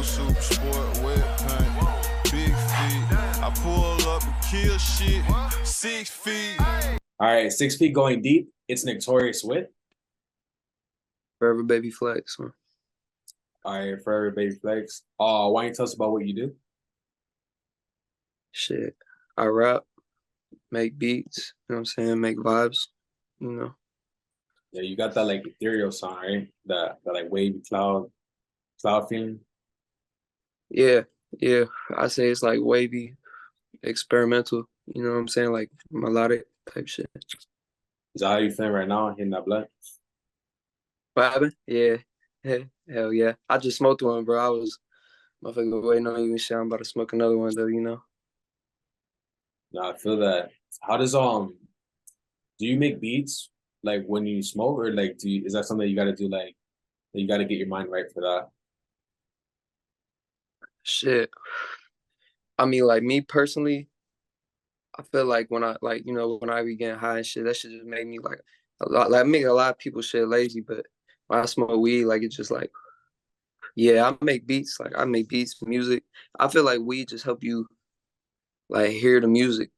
super sport, wet paint, big feet. I pull up and kill shit, 6 feet. All right, 6 feet going deep. It's Torius with. Foreverbbyflex. Huh? All right, Foreverbbyflex. Why don't you tell us about what you do? Shit. I rap, make beats, you know what I'm saying? Make vibes, you know. Yeah, you got that like ethereal song, right? That like wavy cloud feeling. Yeah. I say it's like wavy, experimental, you know what I'm saying? Like melodic type shit. Is that how you feeling right now, hitting that blunt? Vibing? Yeah. Hell yeah. I just smoked one, bro. I was motherfucker waiting on you and shit. I'm about to smoke another one though, you know. No, I feel that. How does do you make beats like when you smoke, or like is that something you got to do, like you got to get your mind right for that? Shit. I mean, like me personally, I feel like when I like, you know, when I be getting high and shit, that shit just make me like a lot, like make a lot of people shit lazy. But when I smoke weed, like it's just like, yeah, I make beats. Like I make beats, music. I feel like weed just help you like hear the music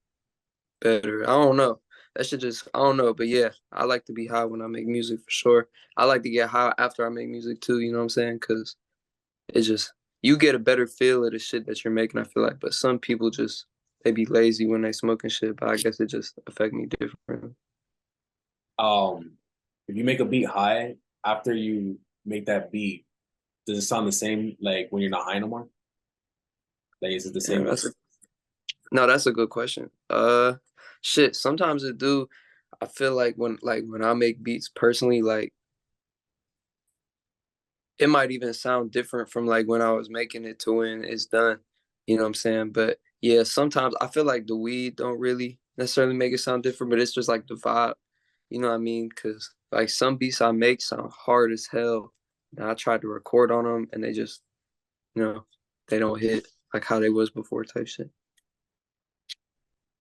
better. I don't know. That should just I don't know, but yeah, I like to be high when I make music for sure. I like to get high after I make music too. You know what I'm saying? Because it's just you get a better feel of the shit that you're making. I feel like, but some people just they be lazy when they smoking shit. But I guess it just affect me differently. Um, if you make a beat high after you make that beat, does it sound the same like when you're not high no more? Like, is it the Yeah, same? no, that's a good question. Shit. Sometimes it do. I feel like when I make beats personally, like it might even sound different from like when I was making it to when it's done. You know what I'm saying? But yeah, sometimes I feel like the weed don't really necessarily make it sound different, but it's just like the vibe. You know what I mean? Cause like some beats I make sound hard as hell. And I tried to record on them and they just, you know, they don't hit like how they was before type shit.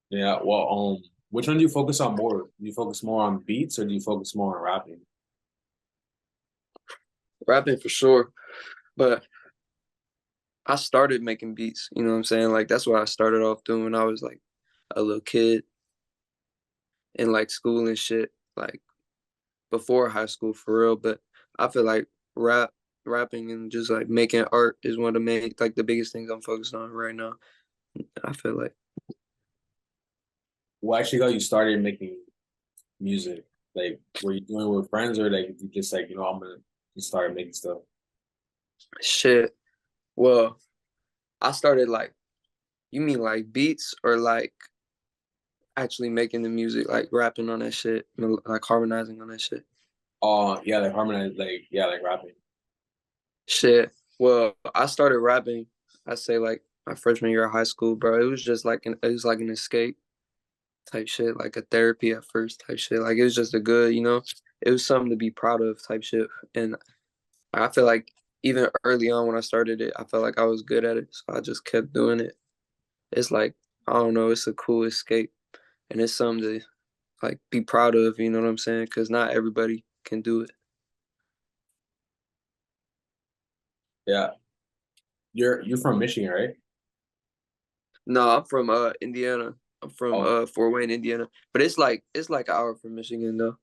Yeah. Well, which one do you focus on more? Do you focus more on beats or do you focus more on rapping? Rapping for sure. But I started making beats, you know what I'm saying? Like that's what I started off doing when I was like a little kid in like school and shit, like before high school for real. But I feel like rapping and just like making art is one of the main like the biggest things I'm focused on right now. I feel like What actually got you started making music? Like, were you doing it with friends, or like you just like, I'm gonna just start making stuff? shit. Well, I started like you mean like beats or like actually making the music, like rapping on that shit, like harmonizing on that shit. Oh, yeah, like harmonize, like yeah, like rapping. Shit. Well, I started rapping. I say like my freshman year of high school, bro. It was just like it was like an escape type shit, like a therapy at first type shit. Like it was just a good, you know, it was something to be proud of type shit. And I feel like even early on when I started it, I felt like I was good at it, so I just kept doing it. It's like I don't know, it's a cool escape, and it's something to like be proud of. You know what I'm saying? Because not everybody can do it. Yeah, you're from Michigan, right? No, I'm from Indiana. I'm from Oh, Fort Wayne, Indiana. But it's like an hour from Michigan though.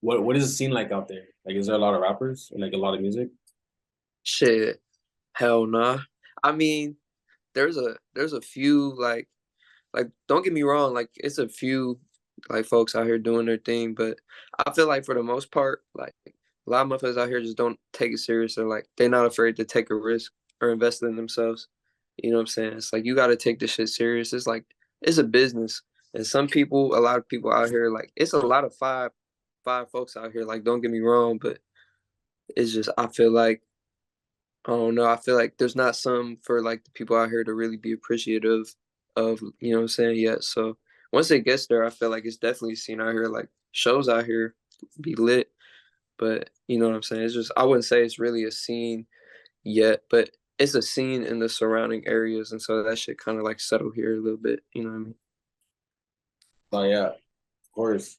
what is the scene like out there? Like, is there a lot of rappers and like a lot of music? Shit. Hell nah. I mean, there's a few like don't get me wrong, like it's a few like folks out here doing their thing, but I feel like for the most part, like a lot of motherfuckers out here just don't take it serious or like they're not afraid to take a risk or invest in themselves. You know what I'm saying? It's like you gotta take this shit serious. It's like it's a business. And a lot of people out here, like it's a lot of five folks out here, like don't get me wrong, but it's just I feel like I don't know. I feel like there's not some for like the people out here to really be appreciative of, you know what I'm saying? Yeah. So once it gets there, I feel like it's definitely seen out here. Like shows out here be lit, but you know what I'm saying? It's just I wouldn't say it's really a scene yet, but it's a scene in the surrounding areas, and so that should kind of like settle here a little bit. You know what I mean? Oh yeah, of course.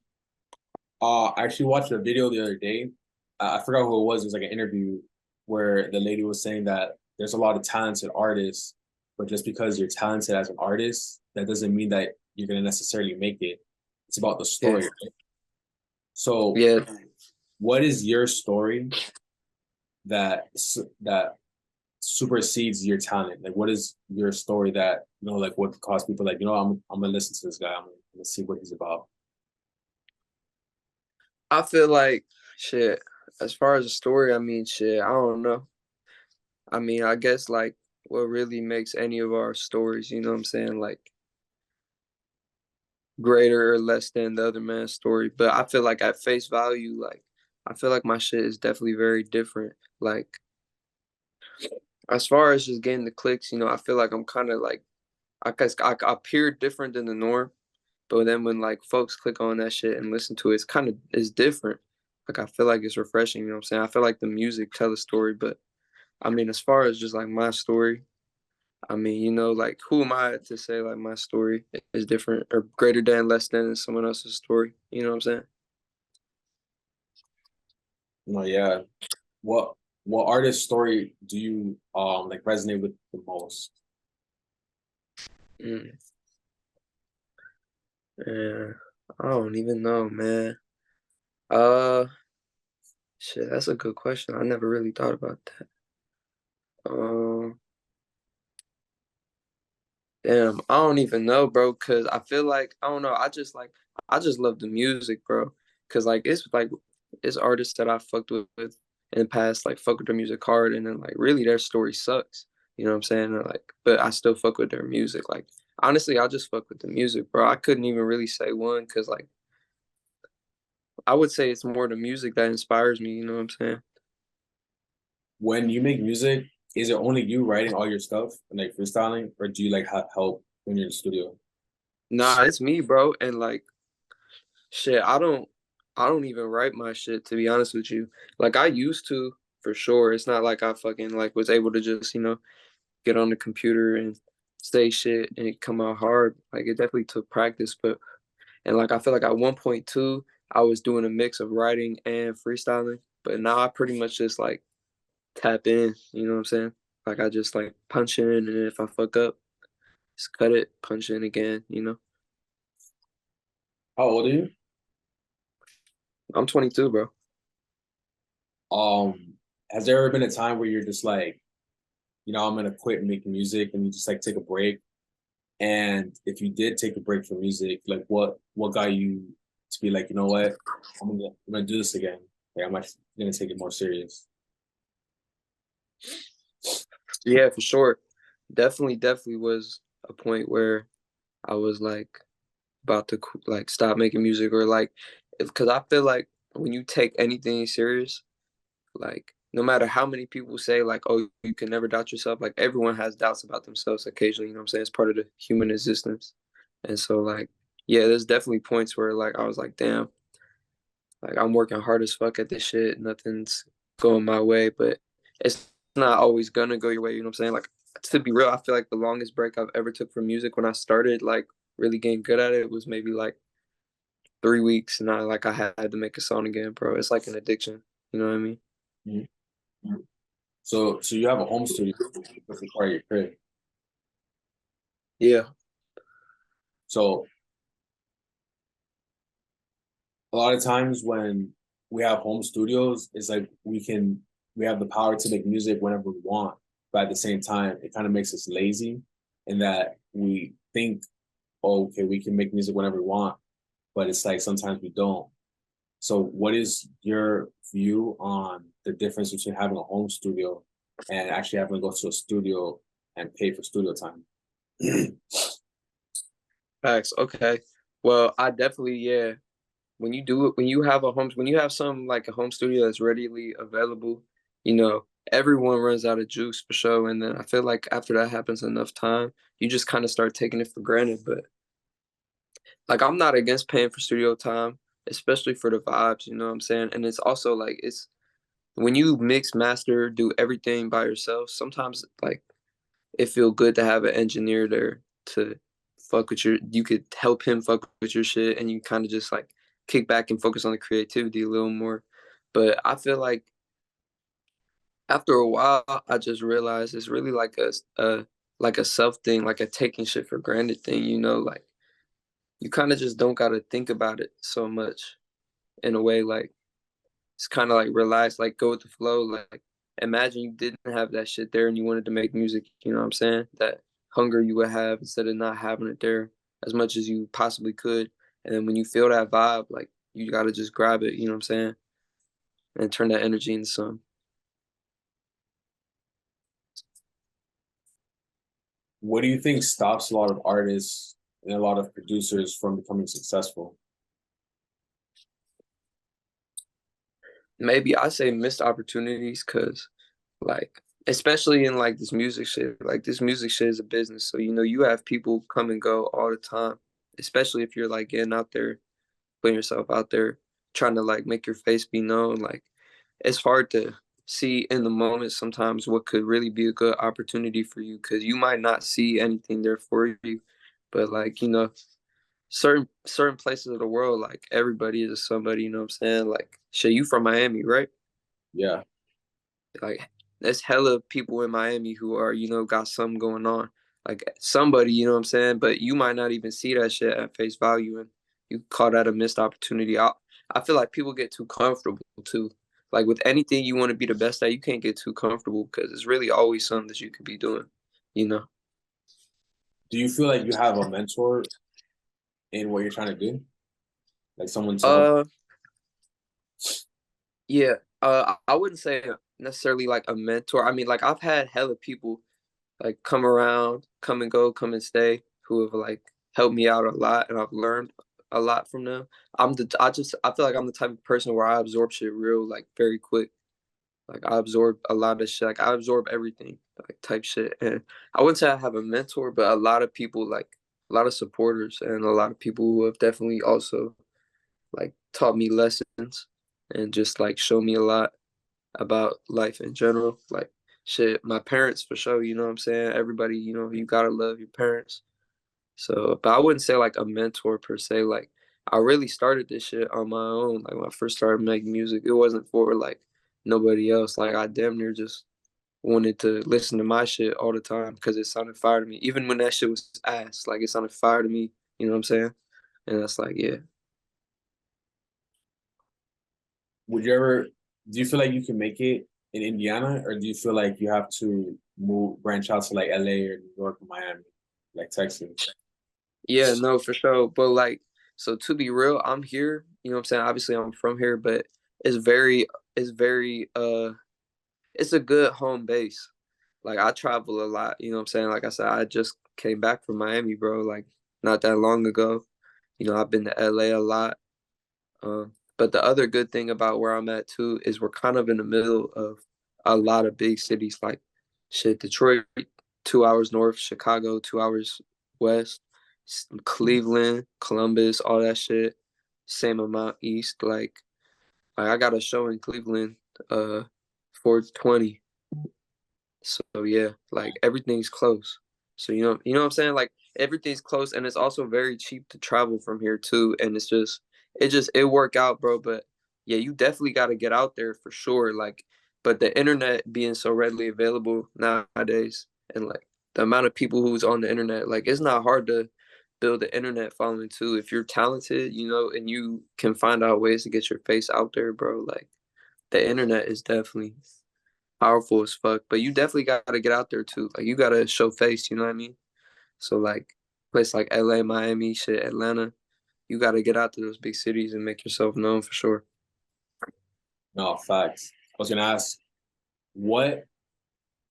I actually watched a video the other day. I forgot who it was. It was like an interview where the lady was saying that there's a lot of talented artists, but just because you're talented as an artist, that doesn't mean that you're gonna necessarily make it. It's about the story. Yeah. Right? So, Yeah. what is your story that supersedes your talent? Like, what is your story that like what could cause people like I'm gonna listen to this guy. I'm gonna see what he's about. I feel like shit. As far as the story, I mean, shit. I don't know. I mean, I guess like what really makes any of our stories, you know what I'm saying, like greater or less than the other man's story. But I feel like at face value, like I feel like my shit is definitely very different. Like as far as just getting the clicks, I feel like I'm kind of like I guess I appear different than the norm. But then when like folks click on that shit and listen to it, it's different. Like I feel like it's refreshing, you know what I'm saying? I feel like the music tell a story, but I mean as far as just like my story, I mean, like who am I to say like my story is different or greater than, less than someone else's story? You know what I'm saying? No, yeah. What artist story do you like resonate with the most? Mm. Yeah, I don't even know, man. Uh, shit, that's a good question. I never really thought about that. Um, Damn, I don't even know, bro. Cause I feel like I don't know. I just love the music, bro. Cause it's artists that I fucked with in the past, like fuck with their music hard, and then like really their story sucks. You know what I'm saying? And, like, but I still fuck with their music. Like honestly, I just fuck with the music, bro. I couldn't even really say one, cause like I would say it's more the music that inspires me. You know what I'm saying? When you make music, is it only you writing all your stuff and like freestyling, or do you like have help when you're in the studio? Nah, it's me, bro. And like shit, I don't even write my shit, to be honest with you. Like I used to, for sure. It's not like I fucking like was able to just, get on the computer and say shit and it come out hard. Like it definitely took practice, but and like I feel like at 1.2 I was doing a mix of writing and freestyling, but now I pretty much just like tap in, you know what I'm saying? Like I just like punch in, and if I fuck up, just cut it, punch in again. How old are you? I'm 22, bro. Um, has there ever been a time where you're just like, I'm gonna quit making music and you just like take a break? And if you did take a break from music, like what got you to be like, you know what, I'm gonna do this again. Like I'm actually gonna take it more serious. Yeah, for sure. Definitely was a point where I was like about to like stop making music, or like because I feel like when you take anything serious, like no matter how many people say like, oh, you can never doubt yourself, like everyone has doubts about themselves occasionally, you know what I'm saying? It's part of the human existence. And so like yeah, there's definitely points where like I was like, damn, like I'm working hard as fuck at this shit, nothing's going my way, but it's not always gonna go your way, you know what I'm saying? Like to be real, I feel like the longest break I've ever took from music when I started like really getting good at it was maybe like 3 weeks, and I had to make a song again, bro. It's like an addiction. You know what I mean? Mhm. So you have a home studio that's a part of your crib. Yeah. So a lot of times when we have home studios, it's like we have the power to make music whenever we want, but at the same time, it kind of makes us lazy in that we think, oh, okay, we can make music whenever we want, but it's like sometimes we don't. So what is your view on the difference between having a home studio and actually having to go to a studio and pay for studio time? Facts. Okay. Well, I definitely, yeah. When you do it, when you have some like a home studio that's readily available, everyone runs out of juice for sure. And then I feel like after that happens enough time, you just kind of start taking it for granted. But like I'm not against paying for studio time, especially for the vibes, you know what I'm saying? And it's also like it's when you mix, master, do everything by yourself, sometimes like it feel good to have an engineer there to fuck with you could help him fuck with your shit, and you kind of just like kick back and focus on the creativity a little more. But I feel like after a while, I just realized it's really like a self thing, like a taking shit for granted thing, you know, like you kind of just don't gotta think about it so much in a way, like it's kind of like relax, like go with the flow. Like imagine you didn't have that shit there and you wanted to make music, you know what I'm saying? That hunger you would have instead of not having it there as much as you possibly could. And then when you feel that vibe, like you gotta just grab it, you know what I'm saying? And turn that energy into some. What do you think stops a lot of artists and a lot of producers from becoming successful? Maybe I say missed opportunities because like especially in like this music shit is a business. So you know you have people come and go all the time. Especially if you're like getting out there, putting yourself out there, trying to like make your face be known. Like it's hard to see in the moment sometimes what could really be a good opportunity for you because you might not see anything there for you. But like, you know, certain places of the world, like everybody is somebody, you know what I'm saying? Like shit, you from Miami, right? Yeah. Like there's hella people in Miami who are, you know, got something going on. Like somebody, you know what I'm saying? But you might not even see that shit at face value and you call that a missed opportunity. I feel like people get too comfortable too. Like with anything you want to be the best at, you can't get too comfortable because it's really always something that you could be doing, you know? Do you feel like you have a mentor in what you're trying to do? Like someone to help? Uh yeah. I wouldn't say necessarily like a mentor. I mean like I've had hella people like come around, come and go, come and stay, who have like helped me out a lot, and I've learned a lot from them. I feel like I'm the type of person where I absorb shit real like very quick. Like I absorb a lot of shit. Like I absorb everything, like type shit. And I wouldn't say I have a mentor, but a lot of people like a lot of supporters and a lot of people who have definitely also like taught me lessons and just like show me a lot about life in general. Like shit, my parents for sure, you know what I'm saying? Everybody, you know, you gotta love your parents. So, but I wouldn't say like a mentor per se. Like I really started this shit on my own. Like when I first started making music, it wasn't for like nobody else. Like I damn near just wanted to listen to my shit all the time because it sounded fire to me. Even when that shit was ass, like it sounded fire to me. You know what I'm saying? And that's like, yeah. Would you ever, do you feel like you can make it in Indiana, or do you feel like you have to branch out to like LA or New York or Miami, like Texas? Yeah, no, for sure. But like, so to be real, I'm here. You know what I'm saying? Obviously, I'm from here, but it's very, it's very, it's a good home base. Like I travel a lot. You know what I'm saying? Like I said, I just came back from Miami, bro. Like not that long ago. You know, I've been to LA a lot. But the other good thing about where I'm at too is we're kind of in the middle of a lot of big cities like shit, Detroit, 2 hours north, Chicago, 2 hours west, Cleveland, Columbus, all that shit. Same amount east. Like I got a show in Cleveland, 420. So yeah, like everything's close. So you know what I'm saying? Like everything's close and it's also very cheap to travel from here too. And it work out, bro. But yeah, you definitely gotta get out there for sure. Like, but the internet being so readily available nowadays and like the amount of people who's on the internet, like it's not hard to build an internet following too. If you're talented, you know, and you can find out ways to get your face out there, bro. Like the internet is definitely powerful as fuck. But you definitely got to get out there too. Like you got to show face. You know what I mean? So like place like LA, Miami, shit, Atlanta, you got to get out to those big cities and make yourself known for sure. No, facts. I was gonna ask, what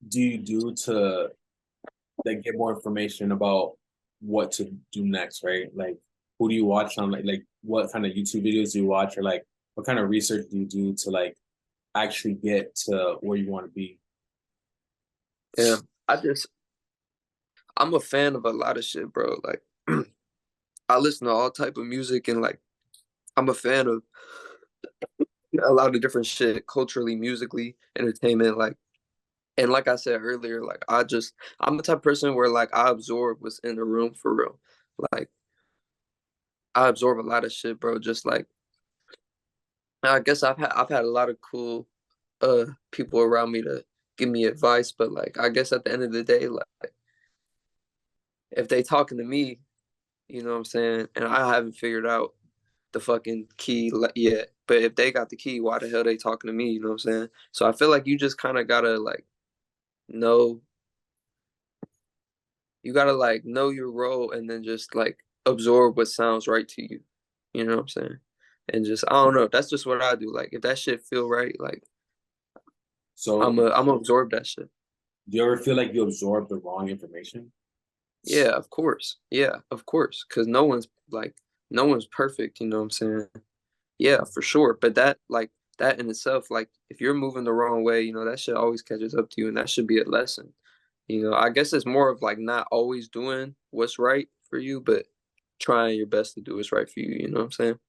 do you do to like get more information about what to do next, right? Like, who do you watch on like what kind of YouTube videos do you watch, or like what kind of research do you do to like actually get to where you want to be? Yeah, I just I'm a fan of a lot of shit, bro. Like I listen to all type of music and like I'm a fan of a lot of different shit culturally, musically, entertainment, like and like I said earlier, like I'm the type of person where like I absorb what's in the room for real. Like I absorb a lot of shit, bro. Just like I guess I've had a lot of cool people around me to give me advice, but like I guess at the end of the day, like if they talking to me, you know what I'm saying, and I haven't figured out the fucking key yet, but if they got the key, why the hell they talking to me? You know what I'm saying? So I feel like you just kind of gotta like know you gotta like know your role and then just like absorb what sounds right to you. You know what I'm saying? And just I don't know. That's just what I do. Like if that shit feel right, like So, I'm gonna absorb that shit. do you ever feel like you absorb the wrong information? Yeah, of course. Yeah, of course. Cause no one's perfect. You know what I'm saying? Yeah, for sure. But that in itself, like if you're moving the wrong way, you know that shit always catches up to you, and that should be a lesson. You know, I guess it's more of like not always doing what's right for you, but trying your best to do what's right for you. You know what I'm saying?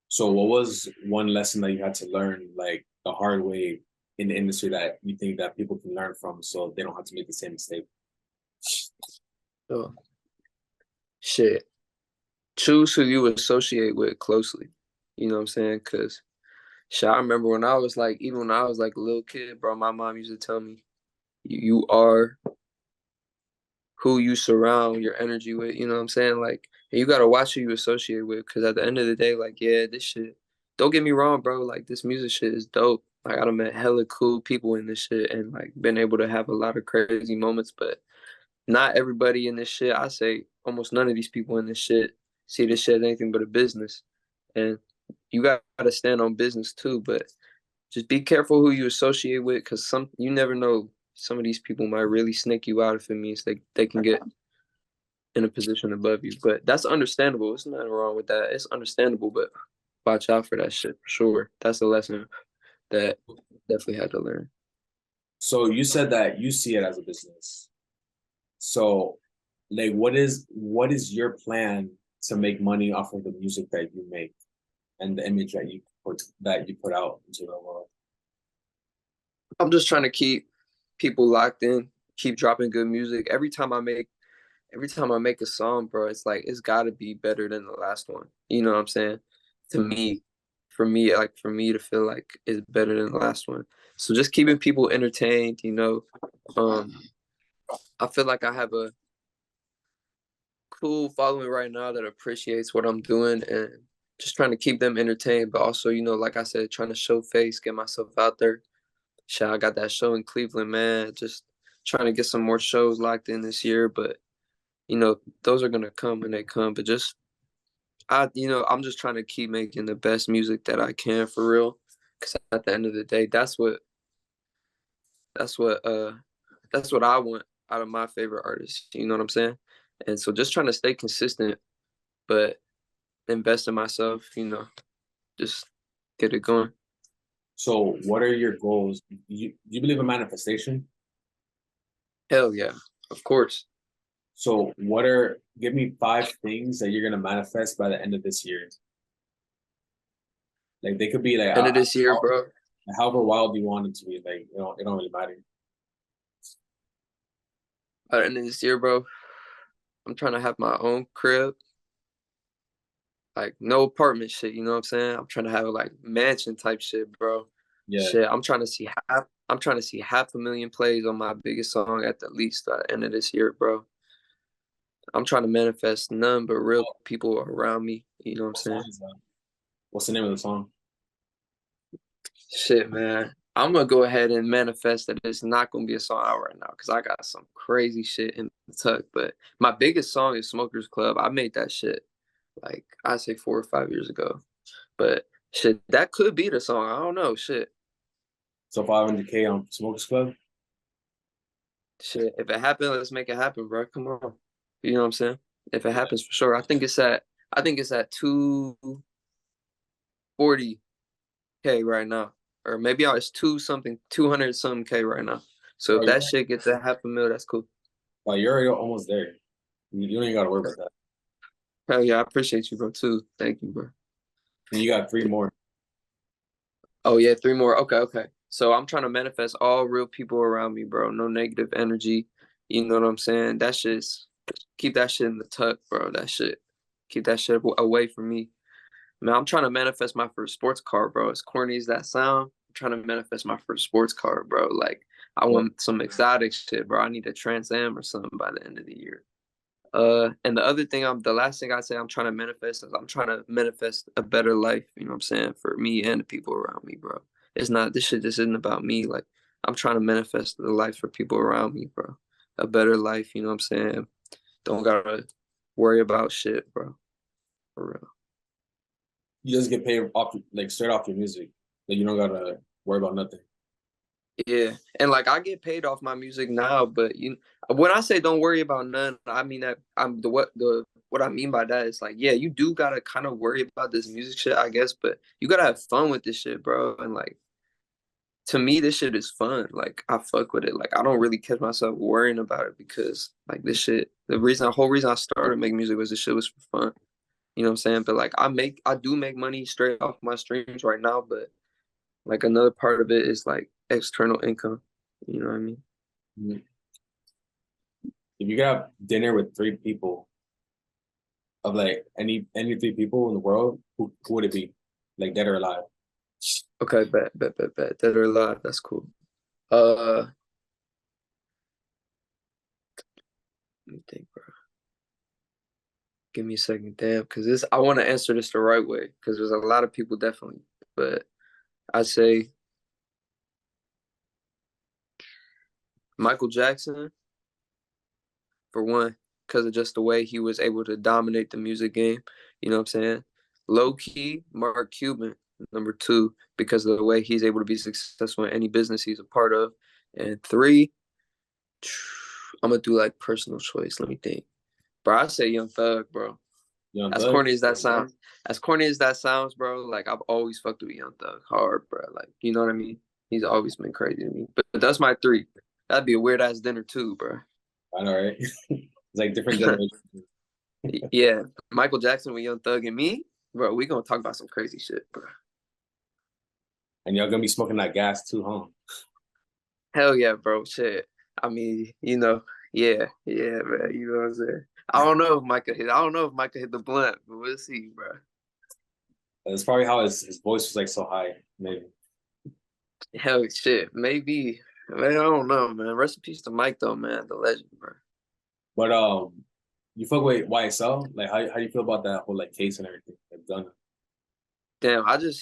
So, what was one lesson that you had to learn, like the hard way in the industry, that you think that people can learn from, so they don't have to make the same mistake? Oh, shit. Choose who you associate with closely. You know what I'm saying? Cause shit, I remember when I was like, even when I was like a little kid, bro, my mom used to tell me, you are who you surround your energy with. You know what I'm saying? Like, and you gotta watch who you associate with, because at the end of the day, like, yeah, this shit. Don't get me wrong, bro. Like, this music shit is dope. Like, I done met hella cool people in this shit, and like, been able to have a lot of crazy moments. But not everybody in this shit. I say almost none of these people in this shit see this shit as anything but a business, and you gotta stand on business too. But just be careful who you associate with, because you never know. Some of these people might really snake you out if it means they can get in a position above you. But that's understandable. There's nothing wrong with that. It's understandable, but watch out for that shit for sure. That's a lesson that definitely had to learn. So, you said that you see it as a business. So, like, what is your plan to make money off of the music that you make and the image that you put out into the world? I'm just trying to keep people locked in, keep dropping good music. Every time I make a song, bro, it's like it's gotta be better than the last one. You know what I'm saying? To me, for me to feel like it's better than the last one. So just keeping people entertained, you know. Um, I feel like I have a cool following right now that appreciates what I'm doing and just trying to keep them entertained, but also, you know, like I said, trying to show face, get myself out there. Shit, I got that show in Cleveland, man. Just trying to get some more shows locked in this year, but you know, those are gonna come when they come. But I'm just trying to keep making the best music that I can for real. Cause at the end of the day, that's what uh that's what I want out of my favorite artists. You know what I'm saying? And so just trying to stay consistent, but invest in myself, you know, just get it going. So, what are your goals? You believe in manifestation? Hell yeah, of course. So, give me 5 things that you're gonna manifest by the end of this year. Like, they could be like End of this year, bro. however wild you want it to be. Like, it don't really matter. By the end of this year, bro, I'm trying to have my own crib, like no apartment shit. You know what I'm saying? I'm trying to have like mansion type shit, bro. Yeah. Shit, I'm trying to see 500,000 plays on my biggest song at the least at the end of this year, bro. I'm trying to manifest none but real people around me. You know what I'm What song saying? is that? What's the name of the song? Shit, man. I'm gonna go ahead and manifest that it's not gonna be a song out right now because I got some crazy shit in the tuck. But my biggest song is Smokers Club. I made that shit like I say 4 or 5 years ago. But shit, that could be the song. I don't know. Shit. So, 500K on Smokers Club. Shit. If it happens, let's make it happen, bro. Come on. You know what I'm saying? If it happens for sure. I think it's at 240K right now. Or maybe it's 200 something K right now. So Oh, if that shit gets at 500,000, that's cool. you're already almost there. You don't even got to worry about that. Hell yeah, I appreciate you, bro, too. Thank you, bro. And you got 3 more. Oh yeah, 3 more. Okay, okay. So I'm trying to manifest all real people around me, bro. No negative energy. You know what I'm saying? That shit's keep that shit in the tuck, bro. That shit. Keep that shit away from me. Man, I'm trying to manifest my first sports car, bro. As corny as that sound, I'm trying to manifest my first sports car, bro. Like I want some exotic shit, bro. I need a Trans Am or something by the end of the year. And the other thing, the last thing I say I'm trying to manifest is I'm trying to manifest a better life. You know what I'm saying, for me and the people around me, bro. It's not, this shit just isn't about me. Like, I'm trying to manifest the life for people around me, bro. A better life. You know what I'm saying? Don't gotta worry about shit, bro. For real. You just get paid off, like straight off your music. Like you don't gotta worry about nothing. Yeah, and like I get paid off my music now, but when I say don't worry about none, I mean that what I mean by that is like, yeah, you do gotta kind of worry about this music shit, I guess, but you gotta have fun with this shit, bro. And like, to me, this shit is fun. Like, I fuck with it. Like, I don't really catch myself worrying about it because like this shit, the whole reason I started making music was this shit was for fun. You know what I'm saying? But like, I do make money straight off my streams right now, but like another part of it is like external income. You know what I mean? Mhm. If you could have dinner with three people, of like any three people in the world, who would it be? Like dead or alive? Okay, bet. Dead or alive, that's cool. Let me think, bro. Give me a second, damn, because this I want to answer this the right way, because there's a lot of people definitely, but I say Michael Jackson for one, because of just the way he was able to dominate the music game. You know what I'm saying? Low key, Mark Cuban, number two, because of the way he's able to be successful in any business he's a part of. And three, I'm gonna do like personal choice. Let me think. Bro, I say Young Thug, bro. Young As Thug? corny as that sounds, bro, like I've always fucked with Young Thug hard, bro. Like, you know what I mean? He's always been crazy to me. But that's my three. That'd be a weird ass dinner too, bro. I know, right? It's like different generations. Yeah, Michael Jackson with Young Thug and me, bro. We gonna talk about some crazy shit, bro. And y'all gonna be smoking that gas too, huh? Hell yeah, bro. Shit. I mean, yeah, man. You know what I'm saying? I don't know if Micah hit the blunt, but we'll see, bro. That's probably how his voice was like so high, maybe. Hell shit, maybe. Man, I don't know, man. Rest in peace to Mike though, man, the legend, bro. But you fuck with YSL? Like how do you feel about that whole like case and everything they've done? Damn, I just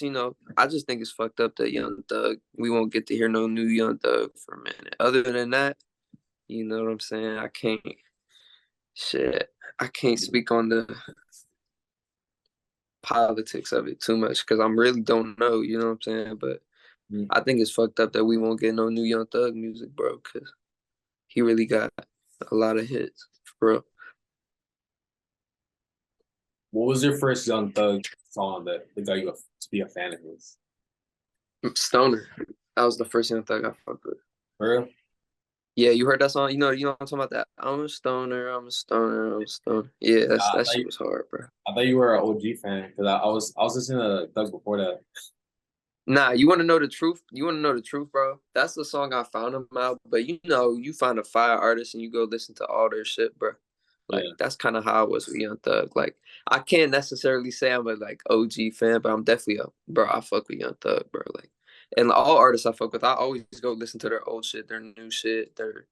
think it's fucked up that Young Thug. We won't get to hear no new Young Thug for a minute. Other than that, you know what I'm saying? I can't speak on the politics of it too much because I really don't know, you know what I'm saying? But I think it's fucked up that we won't get no new Young Thug music, bro, because he really got a lot of hits, bro. What was your first Young Thug song that got you to be a fan of his? Stoner. That was the first Young Thug I fucked with. For real? Yeah, you heard that song? You know what I'm talking about that. I'm a stoner, I'm a stoner, I'm a stoner. Yeah, that shit was hard, bro. I thought you were an OG fan because I was listening to Thug before that. Nah, you want to know the truth? You want to know the truth, bro? That's the song I found him out. But you find a fire artist and you go listen to all their shit, bro. Like that's kind of how I was with Young Thug. Like I can't necessarily say I'm a like OG fan, but I'm definitely I fuck with Young Thug, bro. Like, and all artists I fuck with, I always go listen to their old shit, their new shit, their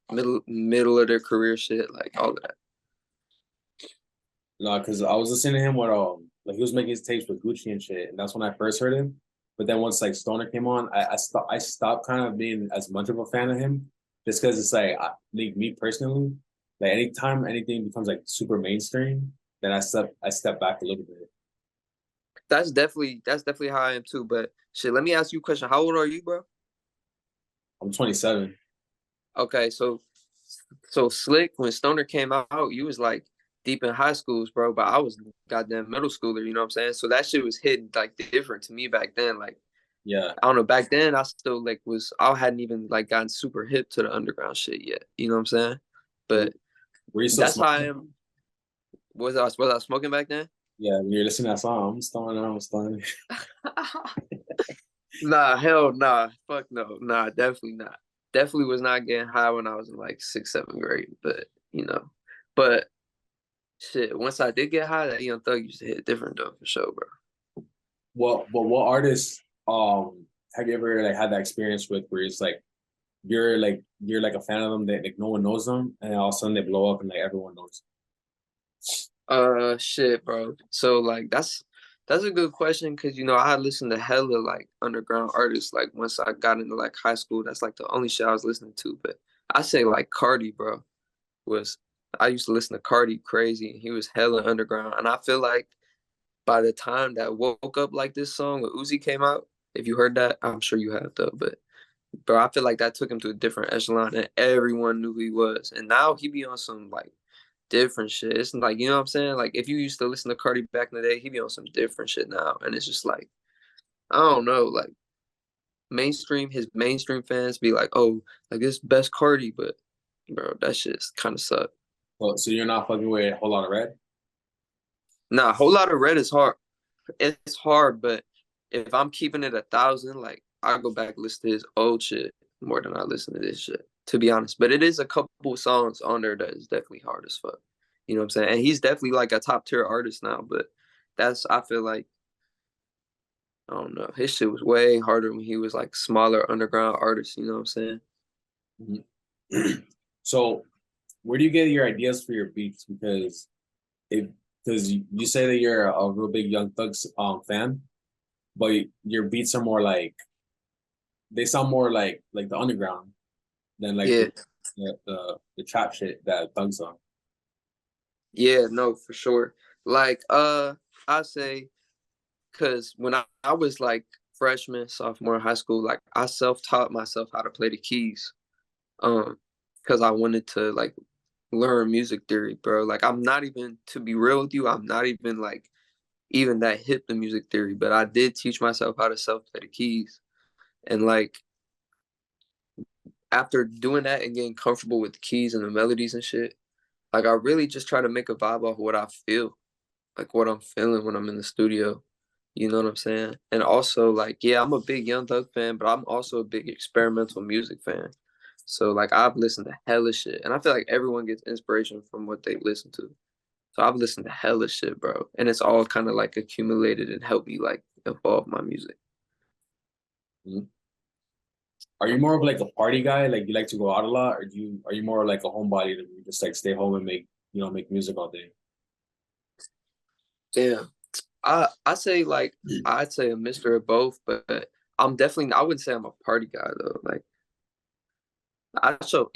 middle of their career shit, like all of that. No, because I was listening to him when like he was making his tapes with Gucci and shit, and that's when I first heard him. But then once like Stoner came on, I stopped kind of being as much of a fan of him, just because it's like me personally, like anytime anything becomes like super mainstream, then I step back a little bit. That's definitely how I am too. But shit, let me ask you a question. How old are you, bro? I'm 27. Okay, so Slick, when Stoner came out, you was like deep in high schools, bro. But I was goddamn middle schooler, you know what I'm saying? So that shit was hitting like different to me back then. Like, Yeah, I don't know. Back then, I still like I hadn't even like gotten super hip to the underground shit yet. You know what I'm saying? But were you still that's smoking? how I am. Was I smoking back then? Yeah, when you're listening to that song, I'm Stoner. Nah, hell nah. Fuck no. Nah, definitely not. Definitely was not getting high when I was in like 6th, 7th grade. But shit, once I did get high, that Young Thug used to hit different though for sure, bro. What artists have you ever like had that experience with where it's like you're like a fan of them that like no one knows them, and all of a sudden they blow up and like everyone knows. Shit, bro. So like that's a good question because I listened to hella like underground artists like once I got into like high school. That's like the only shit I was listening to. But I say like Cardi, bro, was I used to listen to Cardi crazy and he was hella underground. And I feel like by the time that Woke Up Like This song with Uzi came out, if you heard that, I'm sure you have though, but bro, I feel like that took him to a different echelon and everyone knew who he was. And now he be on some like different shit. It's like, you know what I'm saying? Like if you used to listen to Cardi back in the day, he be on some different shit now. And it's just like, I don't know, like his mainstream fans be like, oh, like this best Cardi, but bro, that shit's kind of suck. Well, so you're not fucking with a whole lot of red? Nah, Whole Lot of Red is hard. It's hard, but if I'm keeping it 1,000, like I go back and listen to his old shit more than I listen to this shit, to be honest. But it is a couple songs on there that is definitely hard as fuck. You know what I'm saying? And he's definitely like a top tier artist now, but I feel like, I don't know, his shit was way harder when he was like smaller underground artist, you know what I'm saying? Mhm. So where do you get your ideas for your beats? Because you say that you're a real big Young Thug's fan, but your beats are more like they sound more like the underground than like Yeah. the trap shit that Thug's on. Yeah, no, for sure. Like, I say, cause when I was like freshman, sophomore in high school, like I self-taught myself how to play the keys. Um, cause I wanted to like learn music theory, bro. Like I'm not even, to be real with you, I'm not even like even that hip to music theory, but I did teach myself how to self-play the keys. And like after doing that and getting comfortable with the keys and the melodies and shit, like I really just try to make a vibe off what I feel, like what I'm feeling when I'm in the studio. You know what I'm saying? And also, like, yeah, I'm a big Young Thug fan, but I'm also a big experimental music fan. So, like, I've listened to hella shit, and I feel like everyone gets inspiration from what they listen to. So I've listened to hella shit, bro, and it's all kind of like accumulated and helped me like evolve my music. Mhm. Are you more of like a party guy? Like you like to go out a lot, or are you more like a homebody that you just like stay home and make music all day? Yeah, I say like I'd say a mixture of both, but I wouldn't say I'm a party guy though. Like I show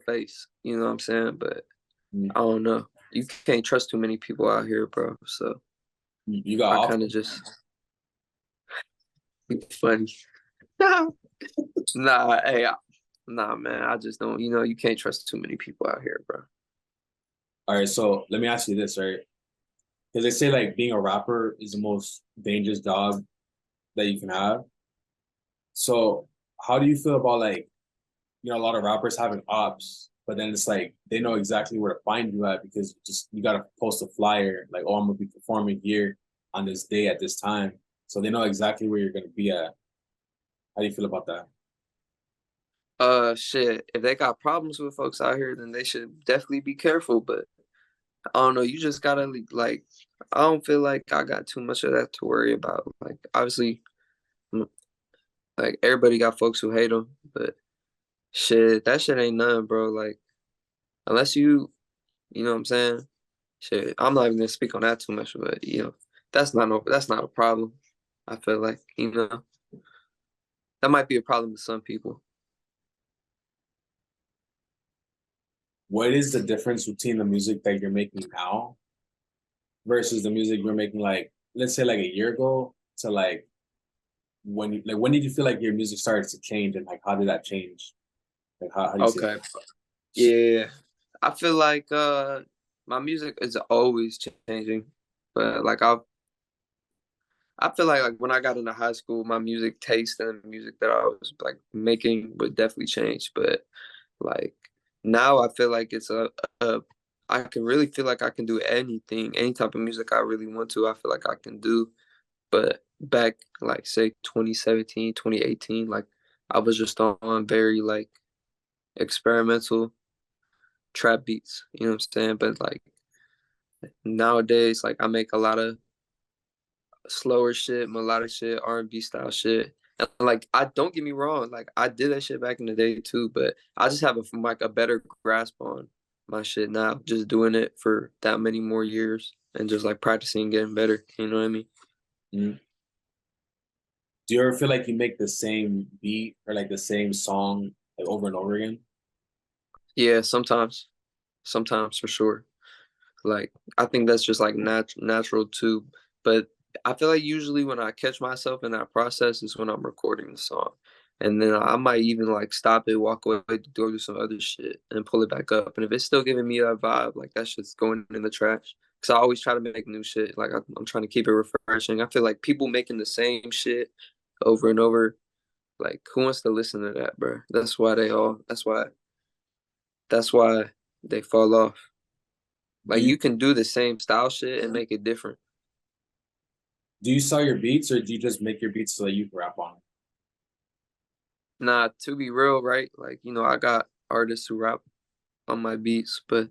face, you know what I'm saying? But Mhm. I don't know. You can't trust too many people out here, bro. So You got I off. kind of just funny. Nah, hey, nah, man. I just don't. You can't trust too many people out here, bro. All right, so let me ask you this, right? Because they say like being a rapper is the most dangerous job that you can have. So how do you feel about like, a lot of rappers having ops, but then it's like they know exactly where to find you at because you gotta post a flyer like, oh, I'm gonna be performing here on this day at this time. So they know exactly where you're gonna be at. How do you feel about that? Shit. If they got problems with folks out here, then they should definitely be careful. But I don't know. You just gotta like. I don't feel like I got too much of that to worry about. Like, obviously, like everybody got folks who hate them, but shit, that shit ain't nothing, bro. Like, unless you know what I'm saying? Shit, I'm not even gonna speak on that too much, but that's not a problem. I feel like, that might be a problem to some people. What is the difference between the music that you're making now versus the music you're making like, let's say like a year ago to like when did you feel like your music started to change and like how did that change? Like how do you see Okay. that? Yeah. I feel like my music is always changing. But like I feel like when I got into high school, my music taste and the music that I was like making would definitely change. But like now I feel like a I can really feel like I can do anything, any type of music I really want to, I feel like I can do. But back like say 2017, 2018, like I was just on very like experimental trap beats, you know what I'm saying? But like nowadays, like I make a lot of slower shit, melodic shit, R&B style shit. And like, I don't get me wrong, like I did that shit back in the day too, but I just have a better grasp on my shit now, just doing it for that many more years and just like practicing and getting better. You know what I mean? Mhm. Do you ever feel like you make the same beat or like the same song like over and over again? Yeah, sometimes for sure. Like I think that's just like natural too. But I feel like usually when I catch myself in that process is when I'm recording the song. And then I might even like stop it, walk away, go do some other shit, and pull it back up. And if it's still giving me that vibe, like that shit's going in the trash. Cause I always try to make new shit. Like I'm trying to keep it refreshing. I feel like people making the same shit over and over. Like who wants to listen to that, bro? That's why they fall off. Do Like you you can do the same style shit and make it different. do you sell your beats or do you just make your beats so that you can rap on them? Nah, to be real, right? Like, I got artists who rap on my beats, but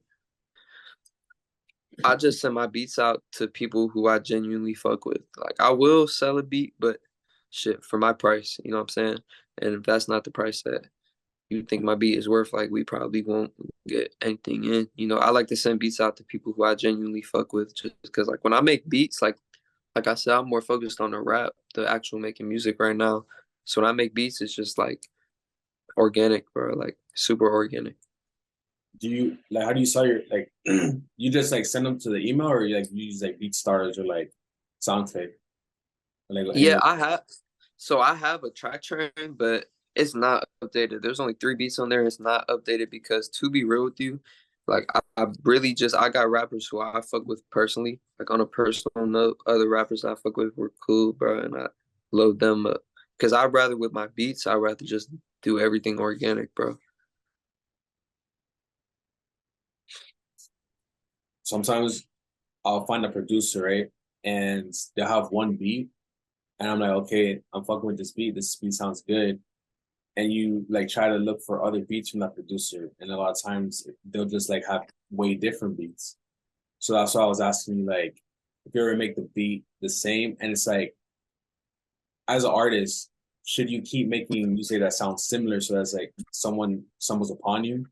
I just send my beats out to people who I genuinely fuck with. Like I will sell a beat, but shit, for my price, you know what I'm saying? And if that's not the price that you think my beat is worth, like we probably won't get anything in. I like to send beats out to people who I genuinely fuck with just because like when I make beats, like I said, I'm more focused on the rap, the actual making music right now. So when I make beats, it's just like organic, bro, like super organic. Do you like how do you sell your like you just like send them to the email or you like you use like BeatStars or like SoundCloud or like any Yeah, of I have a track train, but it's not updated. There's only 3 beats on there. It's not updated because to be real with you, like I really just I got rappers who I fuck with personally, like on a personal note. Other rappers I fuck with were cool, bro, and I load them up. Cause I'd rather with my beats, I'd rather just do everything organic, bro. sometimes I'll find a producer, right? And they'll have one beat and I'm like, okay, I'm fucking with this beat. This beat sounds good. And you like try to look for other beats from that producer. And a lot of times they'll just like have way different beats. So that's why I was asking you, like, if you ever make the beat the same, and it's like, as an artist, should you keep making music that sounds similar so that's like someone stumbles upon you,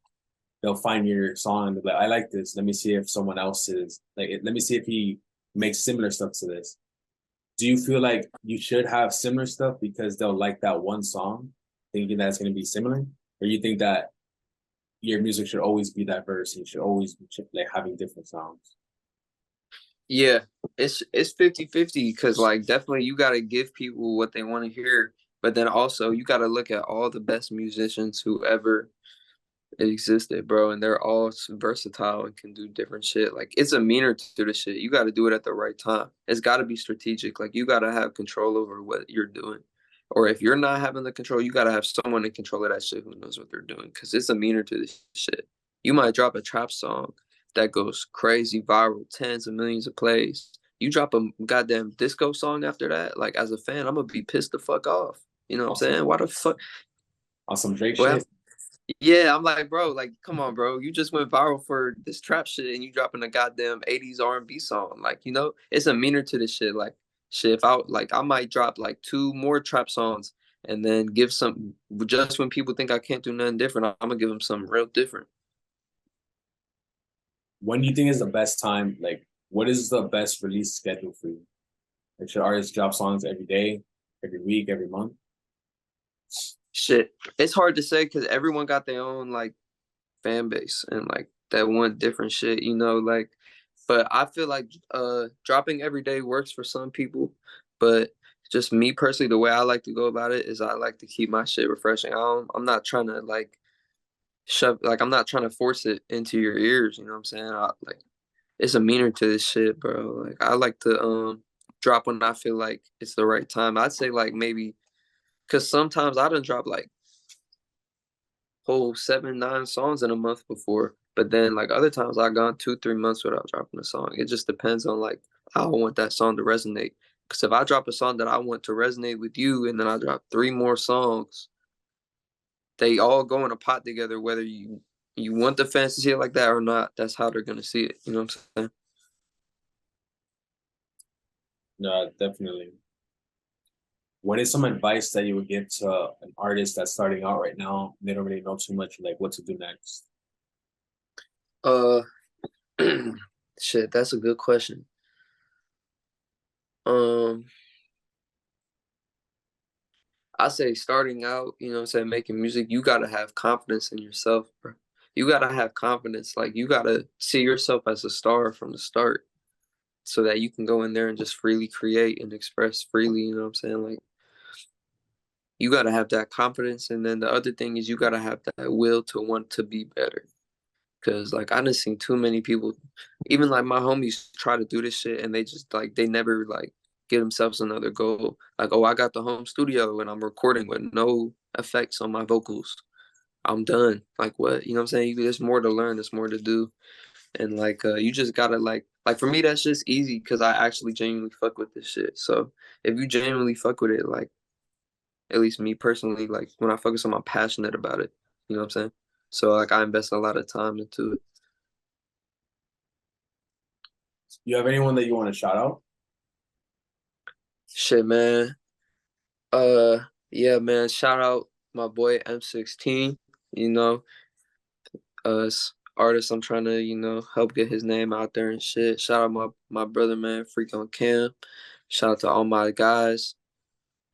they'll find your song and they'll be like, I like this. Let me see if someone else is like, let me see if he makes similar stuff to this. Do you feel like you should have similar stuff because they'll like that one song, thinking that it's going to be similar? Or you think that your music should always be diverse and you should always be like having different sounds? Yeah, it's 50-50 because like definitely you gotta give people what they want to hear, but then also you gotta look at all the best musicians who ever existed, bro, and they're all versatile and can do different shit. Like it's a meaner to the shit. You gotta do it at the right time. It's gotta be strategic. Like you gotta have control over what you're doing. Or if you're not having the control, you gotta have someone in control of that shit who knows what they're doing. Cause it's a meaner to this shit. You might drop a trap song that goes crazy viral, tens of millions of plays. You drop a goddamn disco song after that, like as a fan, I'm gonna be pissed the fuck off. You know what I'm Awesome. saying? Why the fuck? On some Drake Well, shit? yeah, I'm like, bro, like, come on, bro. You just went viral for this trap shit and you dropping a goddamn 80s R&B song. Like, it's a meaner to this shit. Like, shit, if I like I might drop like 2 more trap songs and then give some just when people think I can't do nothing different, I'm gonna give them something real different. When do you think is the best time? Like, what is the best release schedule for you? Like, should artists drop songs every day, every week, every month? Shit. It's hard to say because everyone got their own like fan base and like that one different shit, like but I feel like dropping every day works for some people, but just me personally, the way I like to go about it is I like to keep my shit refreshing. I'm not trying to like I'm not trying to force it into your ears, you know what I'm saying? Like it's a meaner to this shit, bro. Like I like to drop when I feel like it's the right time. I'd say like maybe because sometimes I done drop like whole 7, 9 songs in a month before. But then like other times I've gone 2, 3 months without dropping a song. It just depends on like how I want that song to resonate. Because if I drop a song that I want to resonate with you, and then I drop 3 more songs, they all go in a pot together. Whether you want the fans to see it like that or not, that's how they're gonna see it. You know what I'm saying? No, definitely. what is some advice that you would give to an artist that's starting out right now? They don't really know too much, like what to do next. Uh, shit, that's a good question. Um, I say starting out, you know what I'm saying, making music, you gotta have confidence in yourself, bro. You gotta have confidence. Like you gotta see yourself as a star from the start so that you can go in there and just freely create and express freely, you know what I'm saying? Like you gotta have that confidence. And then the other thing is you gotta have that will to want to be better. Cause like I done seen too many people, even like my homies try to do this shit and they just like they never like give themselves another goal. Like, oh, I got the home studio and I'm recording with no effects on my vocals. I'm done. Like what? You know what I'm saying? There's more to learn, there's more to do. And like you just gotta like for me that's just easy because I actually genuinely fuck with this shit. So if you genuinely fuck with it, like at least me personally, like when I focus on, I'm passionate about it. You know what I'm saying? So like I invest a lot of time into it. You have anyone that you want to shout out? Shit, man. Yeah, man. Shout out my boy M16. You know, artist. I'm trying to, help get his name out there and shit. Shout out my brother, man. Freak on Cam. Shout out to all my guys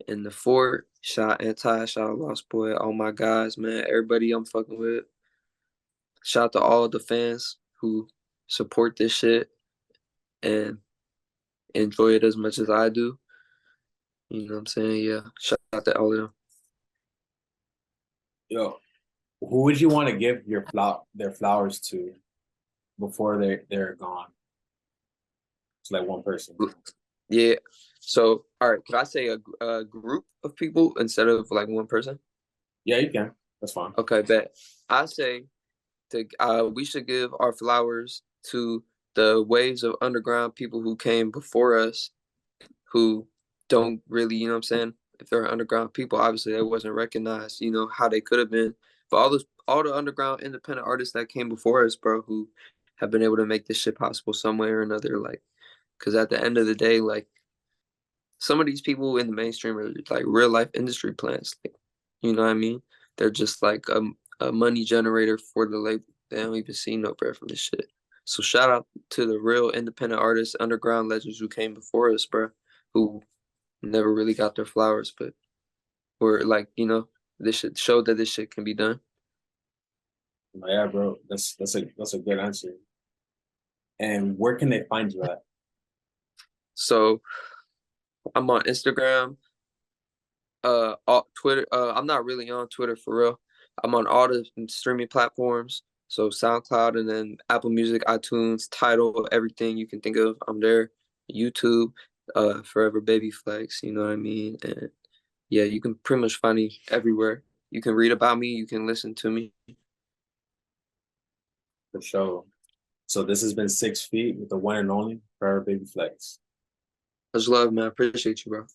in the fort. Shout out Anti. Shout out Lost Boy. All my guys, man. Everybody I'm fucking with. Shout out to all the fans who support this shit and enjoy it as much as I do. You know what I'm saying? Yeah. Shout out to all of them. Yo, who would you want to give their flowers to before they're gone? It's like one person. Yeah. So, all right, could I say a group of people instead of like one person? Yeah, you can. That's fine. Okay, bet. I say we should give our flowers to the waves of underground people who came before us, who don't really, you know what I'm saying? If they're underground people, obviously they wasn't recognized, how they could have been. But all the underground independent artists that came before us, bro, who have been able to make this shit possible some way or another, like, because at the end of the day, like, some of these people in the mainstream are like real life industry plants. Like, you know what I mean? They're just like a money generator for the label. They don't even see no bread from this shit. So shout out to the real independent artists, underground legends who came before us, bro, who never really got their flowers, but were like, this shit showed that this shit can be done. Yeah, bro. That's a good answer. And where can they find you at? So I'm on Instagram, Twitter. I'm not really on Twitter for real. I'm on all the streaming platforms. So SoundCloud and then Apple Music, iTunes, Tidal, everything you can think of. I'm there. YouTube, Foreverbbyflex, you know what I mean? And yeah, you can pretty much find me everywhere. You can read about me, you can listen to me. For sure. So this has been 6 feet with the one and only Forever Baby Flex. Much love, man. I appreciate you, bro.